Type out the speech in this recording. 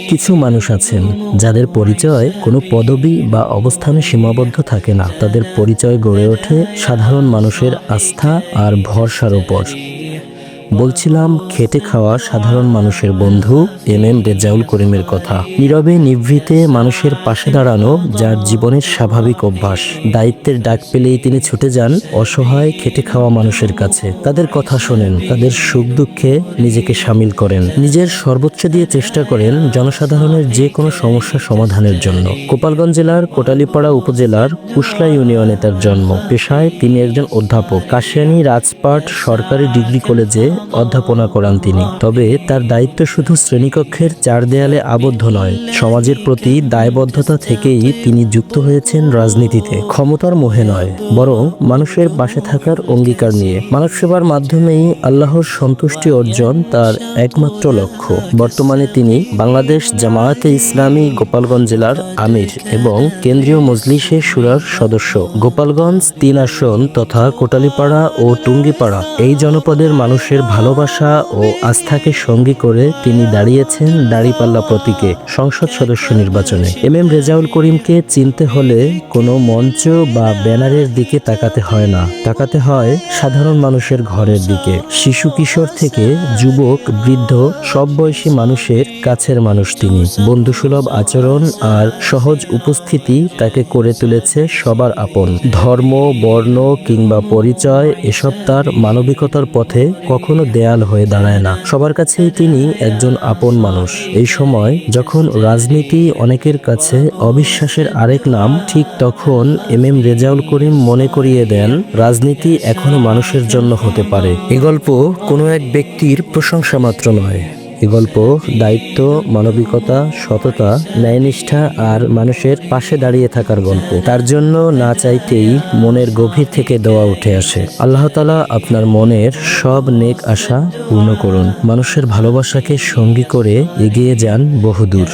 কিছু মানুষ আছেন যাদের পরিচয় কোনো পদবি বা অবস্থানে সীমাবদ্ধ থাকে না। তাদের পরিচয় গড়ে ওঠে সাধারণ মানুষের আস্থা আর ভরসার উপর। বলছিলাম খেটে খাওয়া সাধারণ মানুষের বন্ধু এম রেজাউল করিমের কথা। নীরবে নিভৃতে মানুষের পাশে দাঁড়ানো যার জীবনের স্বাভাবিক অভ্যাস। দায়িত্বের ডাক পেলেই তিনি ছুটে যান অসহায় খেটে খাওয়া মানুষের কাছে। তাদের কথা শোনেন, তাদের সুখ দুঃখে নিজেকে সামিল করেন, নিজের সর্বোচ্চ দিয়ে চেষ্টা করেন জনসাধারণের যে কোনো সমস্যা সমাধানের জন্য। গোপালগঞ্জ জেলার কোটালীপাড়া উপজেলার কুশলা ইউনিয়নে তার জন্ম। পেশায় তিনি একজন অধ্যাপক। কাশিয়ানী রাজপাট সরকারি ডিগ্রি কলেজে অধ্যাপনা করান তিনি। তবে তার দায়িত্ব শুধু শ্রেণীকক্ষের চার দেয়ালে আবদ্ধ নয়, সমাজের প্রতি দায়বদ্ধতা থেকেই তিনি যুক্ত হয়েছেন রাজনীতিতে। ক্ষমতার মোহে নয়, বরং মানুষের পাশে থাকার অঙ্গীকার নিয়ে। মানব সেবার মাধ্যমেই আল্লাহর সন্তুষ্টি অর্জন তার একমাত্র লক্ষ্য। বর্তমানে তিনি বাংলাদেশ জামায়াতে ইসলামী গোপালগঞ্জ জেলার আমির এবং কেন্দ্রীয় মজলিসে শুরার সদস্য। গোপালগঞ্জ ৩ আসন তথা কোটালীপাড়া ও টুঙ্গিপাড়া এই জনপদের মানুষের ভালোবাসা ও আস্থাকে সঙ্গী করে তিনি দাঁড়িয়েছেন দাঁড়িপাল্লা প্রতীকে সংসদ সদস্য নির্বাচনে। এম রেজাউল করিমকে চিনতে হলে কোনো মঞ্চ বা ব্যানারের দিকে তাকাতে হয় না, তাকাতে হয় সাধারণ মানুষের ঘরের দিকে। শিশু কিশোর থেকে যুবক বৃদ্ধ সব বয়সী মানুষের কাছের মানুষ তিনি। বন্ধুসুলভ আচরণ আর সহজ উপস্থিতি তাকে করে তুলেছে সবার আপন। ধর্ম, বর্ণ কিংবা পরিচয় এসব তার মানবিকতার পথে কখনো দেয়াল হয়ে দাঁড়ায় না। সবার কাছেই তিনি একজন আপন মানুষ। এই সময় যখন রাজনীতি অনেকের কাছে অবিশ্বাসের আরেক নাম, ঠিক তখন এম রেজাউল করিম মনে করিয়ে দেন রাজনীতি এখনো মানুষের জন্য হতে পারে। এ গল্প কোনো এক ব্যক্তির প্রশংসা মাত্র নয়, এ গল্প দায়িত্ব, মানবিকতা, সততা, ন্যায়নিষ্ঠা আর মানুষের পাশে দাঁড়িয়ে থাকার গল্প। তার জন্য না চাইতেই মনের গভীর থেকে দোয়া উঠে আসে, আল্লাহ তাআলা আপনার মনের সব নেক আশা পূর্ণ করুন। মানুষের ভালোবাসাকে সঙ্গী করে এগিয়ে যান বহুদূর।